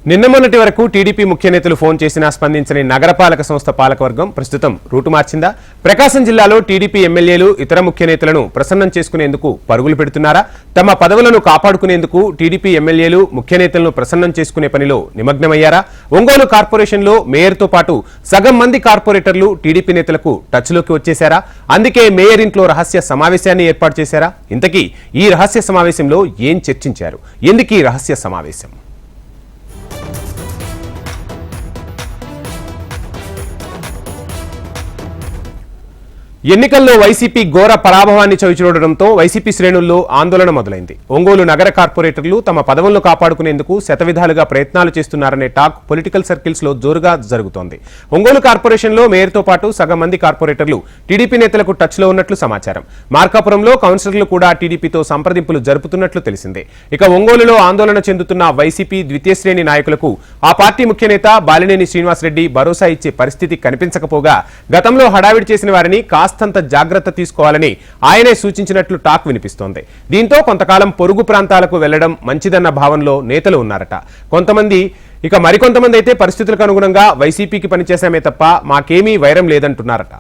నిన్న మొన్నటి వరకు టీడీపీ ముఖ్య నేతలు ఫోన్ చేసినా స్పందించని నగరపాలక సంస్థ పాలకవర్గం ప్రస్తుతం రూటు మార్చిందా? ప్రకాశం జిల్లాలో టీడీపీ ఎమ్మెల్యేలు ఇతర ముఖ్య నేతలను ప్రసన్నం చేసుకునేందుకు పరుగులు పెడుతున్నారా? తమ పదవులను కాపాడుకునేందుకు టీడీపీ ఎమ్మెల్యేలు ముఖ్య నేతలను ప్రసన్నం చేసుకునే పనిలో నిమగ్నమయ్యారా? ఒంగోలు కార్పొరేషన్లో మేయర్తో పాటు సగం మంది కార్పొరేటర్లు టీడీపీ నేతలకు టచ్లోకి వచ్చేశారా? అందుకే మేయర్ ఇంట్లో రహస్య సమావేశాన్ని ఏర్పాటు చేశారా? ఇంతకీ ఈ రహస్య సమావేశంలో ఏం చర్చించారు? ఎందుకు ఈ రహస్య సమావేశం? ఎన్నికల్లో వైసీపీ ఘోర పరాభవాన్ని చవిచూడడంతో వైసీపీ శ్రేణుల్లో ఆందోళన మొదలైంది. ఒంగోలు నగర కార్పొరేటర్లు తమ పదవులను కాపాడుకునేందుకు శతవిధాలుగా ప్రయత్నాలు చేస్తున్నారనే టాక్ పొలిటికల్ సర్కిల్స్ లో జోరుగా జరుగుతోంది. ఒంగోలు కార్పొరేషన్లో మేయర్తో పాటు సగం మంది కార్పొరేటర్లు టీడీపీ నేతలకు టచ్లో ఉన్నట్లు సమాచారం. మార్కాపురంలో కౌన్సిలర్లు కూడా టీడీపీతో సంప్రదింపులు జరుపుతున్నట్లు తెలిసిందే. ఇక ఒంగోలులో ఆందోళన చెందుతున్న వైసీపీ ద్వితీయ శ్రేణి నాయకులకు ఆ పార్టీ ముఖ్య నేత బాలినేని శ్రీనివాసరెడ్డి భరోసా ఇచ్చే పరిస్థితి కనిపించకపోగా గతంలో హడావిడి చేసిన వారిని కాస్తంత జాగ్రత్త తీసుకోవాలని ఆయనే సూచించినట్లు టాక్ వినిపిస్తోంది. దీంతో కొంతకాలం పొరుగు ప్రాంతాలకు వెళ్లడం మంచిదన్న భావనలో నేతలు ఉన్నారట. మరికొంతమంది అయితే పరిస్థితులకు అనుగుణంగా వైసీపీకి పనిచేశామే తప్ప మాకేమీ వైరం లేదంటున్నారట.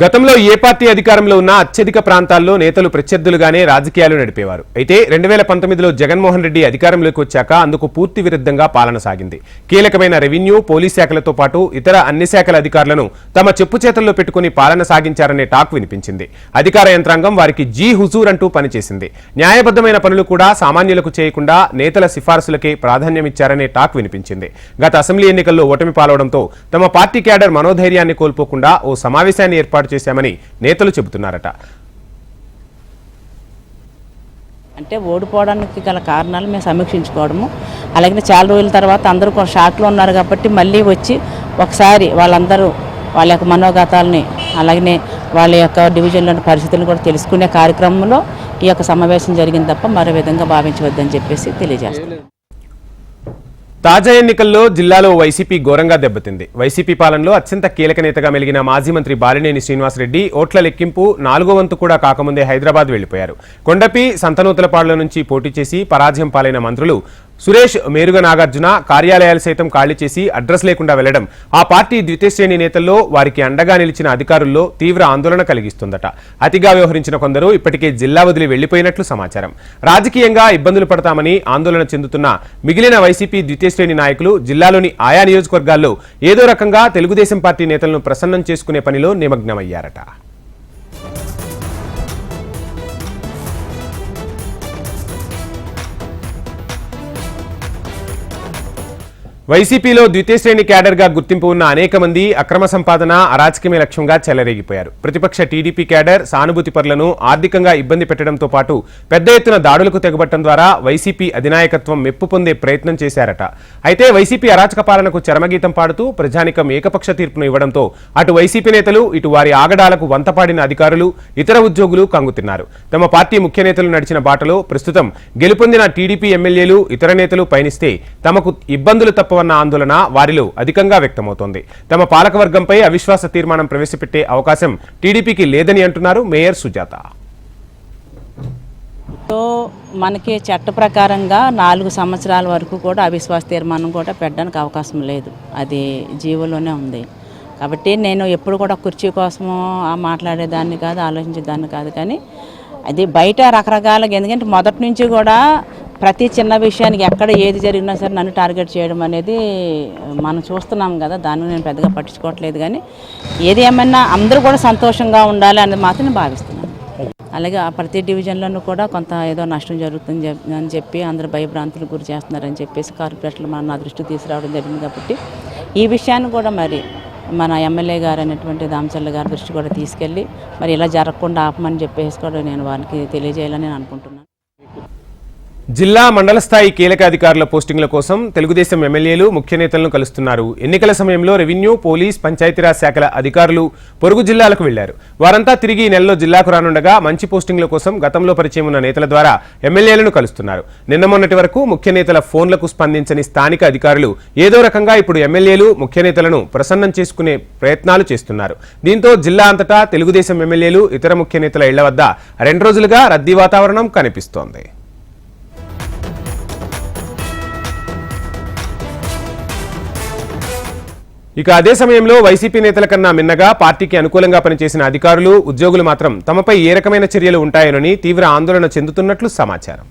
గతంలో ఏ పార్టీ అధికారంలో ఉన్నా అత్యధిక ప్రాంతాల్లో నేతలు ప్రత్యర్థులుగానే రాజకీయాలు నడిపేవారు. అయితే 2019లో జగన్మోహన్ రెడ్డి అధికారంలోకి వచ్చాక అందుకు పూర్తి విరుద్ధంగా పాలన సాగింది. కీలకమైన రెవెన్యూ, పోలీస్ శాఖలతో పాటు ఇతర అన్ని శాఖల అధికారులను తమ చెప్పు చేతల్లో పెట్టుకుని పాలన సాగించారనే టాక్ వినిపించింది. అధికార యంత్రాంగం వారికి జీ హుజూర్ అంటూ పనిచేసింది. న్యాయబద్ధమైన పనులు కూడా సామాన్యులకు చేయకుండా నేతల సిఫారసులకే ప్రాధాన్యమిచ్చారనే టాక్ వినిపించింది. గత అసెంబ్లీ ఎన్నికల్లో ఓటమి పాలవడంతో తమ పార్టీ క్యాడర్ మనోధైర్యాన్ని కోల్పోకుండా ఓ సమావేశాన్ని ఏర్పాటు చేశామని నేతలు చెబుతున్నారట. అంటే ఓడిపోవడానికి గల కారణాలు మేము సమీక్షించుకోవడము, అలాగే చాలా రోజుల తర్వాత అందరూ షాక్లో ఉన్నారు కాబట్టి మళ్ళీ వచ్చి ఒకసారి వాళ్ళందరూ వాళ్ళ యొక్క మనోగతాలని అలాగే వాళ్ళ యొక్క డివిజన్లోని పరిస్థితులను కూడా తెలుసుకునే కార్యక్రమంలో ఈ యొక్క సమావేశం జరిగింది తప్ప మరో విధంగా భావించవద్దని చెప్పేసి తెలియజేస్తాం. తాజా ఎన్నికల్లో జిల్లాలో వైసీపీ ఘోరంగా దెబ్బతింది. వైసీపీ పాలనలో అత్యంత కీలక నేతగా మెలిగిన మాజీ మంత్రి బాలినేని శ్రీనివాసరెడ్డి ఓట్ల లెక్కింపు 4వ వంతు కూడా కాకముందే హైదరాబాద్ వెళ్లిపోయారు. కొండపి, సంతనూతలపాడుల నుంచి పోటీ చేసి పరాజయం పాలైన మంత్రులు సురేష్, మేరుగ నాగార్జున కార్యాలయాలు సైతం ఖాళీ చేసి అడ్రస్ లేకుండా వెళ్లడం ఆ పార్టీ ద్వితీయ శ్రేణి నేతల్లో, వారికి అండగా నిలిచిన అధికారుల్లో తీవ్ర ఆందోళన కలిగిస్తుందట. అతిగా వ్యవహరించిన కొందరు ఇప్పటికే జిల్లా వదిలి వెళ్లిపోయినట్లు సమాచారం. రాజకీయంగా ఇబ్బందులు పడతామని ఆందోళన చెందుతున్న మిగిలిన వైసీపీ ద్వితీయ శ్రేణి నాయకులు జిల్లాలోని ఆయా నియోజకవర్గాల్లో ఏదో రకంగా తెలుగుదేశం పార్టీ నేతలను ప్రసన్నం చేసుకునే పనిలో నిమగ్నమయ్యారట. వైసీపీలో ద్వితీయ శ్రేణి క్యాడర్ గా గుర్తింపు ఉన్న అనేక మంది అక్రమ సంపాదన, అరాచకమే లక్ష్యంగా చెలరేగిపోయారు. ప్రతిపక్ష టీడీపీ క్యాడర్ సానుభూతి పరులను ఆర్థికంగా ఇబ్బంది పెట్టడంతో పాటు పెద్ద ఎత్తున దాడులకు తెగబట్టడం ద్వారా వైసీపీ అధినాయకత్వం మెప్పు పొందే ప్రయత్నం చేశారట. అయితే వైసీపీ అరాచక పాలనకు చరమగీతం పాడుతూ ప్రజానికం ఏకపక్ష తీర్పును ఇవ్వడంతో అటు వైసీపీ నేతలు, ఇటు వారి ఆగడాలకు వంతపాడిన అధికారులు, ఇతర ఉద్యోగులు కంగుతిన్నారు. తమ పార్టీ ముఖ్య నేతలు నడిచిన బాటలో ప్రస్తుతం గెలుపొందిన టీడీపీ ఎమ్మెల్యేలు, ఇతర నేతలు పయనిస్తే తమకు ఇబ్బందులు తప్ప ఆందోళన వారిలో అధికంగా వ్యక్తమవుతోంది. తమ పాలకవర్గంపై అవిశ్వాస తీర్మానం ప్రవేశపెట్టే అవకాశం టీడీపీకి లేదని అంటున్నారు మేయర్ సుజాత. మనకి చట్ట ప్రకారంగా 4 సంవత్సరాల వరకు కూడా అవిశ్వాస తీర్మానం కూడా పెట్టడానికి అవకాశం లేదు. అది జీవోలోనే ఉంది. కాబట్టి నేను ఎప్పుడు కూడా కుర్చీ కోసము మాట్లాడేదాన్ని కాదు, ఆలోచించేదాన్ని కాదు. కానీ అది బయట రకరకాలుగా, ఎందుకంటే మొదటి నుంచి కూడా ప్రతి చిన్న విషయానికి ఎక్కడ ఏది జరిగినా సరే నన్ను టార్గెట్ చేయడం అనేది మనం చూస్తున్నాం కదా. దాన్ని నేను పెద్దగా పట్టించుకోవట్లేదు. కానీ ఏది ఏమైనా అందరూ కూడా సంతోషంగా ఉండాలి అనేది మాత్రం నేను భావిస్తున్నాను. అలాగే ప్రతి డివిజన్లోనూ కూడా కొంత ఏదో నష్టం జరుగుతుంది అని చెప్పి అందరూ భయభ్రాంతులకు గురి చేస్తున్నారని చెప్పేసి కార్పొరేటర్లు నా దృష్టికి తీసుకురావడం జరిగింది. కాబట్టి ఈ విషయాన్ని కూడా మరి మన ఎమ్మెల్యే గారు అనేటువంటి దామచర్ల గారి దృష్టి కూడా తీసుకెళ్ళి మరి ఇలా జరగకుండా ఆపమని చెప్పేసి కూడా నేను వారికి తెలియజేయాలని నేను అనుకుంటున్నాను. జిల్లా మండల స్థాయి కీలక అధికారుల పోస్టింగ్ల కోసం తెలుగుదేశం ఎమ్మెల్యేలు ముఖ్య నేతలను కలుస్తున్నారు. ఎన్నికల సమయంలో రెవెన్యూ, పోలీస్, పంచాయతీరాజ్ శాఖల అధికారులు పొరుగు జిల్లాలకు వెళ్లారు. వారంతా తిరిగి ఈ నెలలో జిల్లాకు రానుండగా మంచి పోస్టింగ్ల కోసం గతంలో పరిచయం ఉన్న నేతల ద్వారా ఎమ్మెల్యేలను కలుస్తున్నారు. నిన్న మొన్నటి వరకు ముఖ్య నేతల ఫోన్లకు స్పందించని స్థానిక అధికారులు ఏదో రకంగా ఇప్పుడు ఎమ్మెల్యేలు, ముఖ్య నేతలను ప్రసన్నం చేసుకునే ప్రయత్నాలు చేస్తున్నారు. దీంతో జిల్లా అంతటా తెలుగుదేశం ఎమ్మెల్యేలు, ఇతర ముఖ్య నేతల ఇళ్ల వద్ద 2 రోజులుగా రద్దీ వాతావరణం కనిపిస్తోంది. ఇక అదే సమయంలో వైసీపీ నేతల కన్నా మిన్నగా పార్టీకి అనుకూలంగా పనిచేసిన అధికారులు, ఉద్యోగులు మాత్రం తమపై ఏ రకమైన చర్యలు ఉంటాయోనని తీవ్ర ఆందోళన చెందుతున్నట్లు సమాచారం.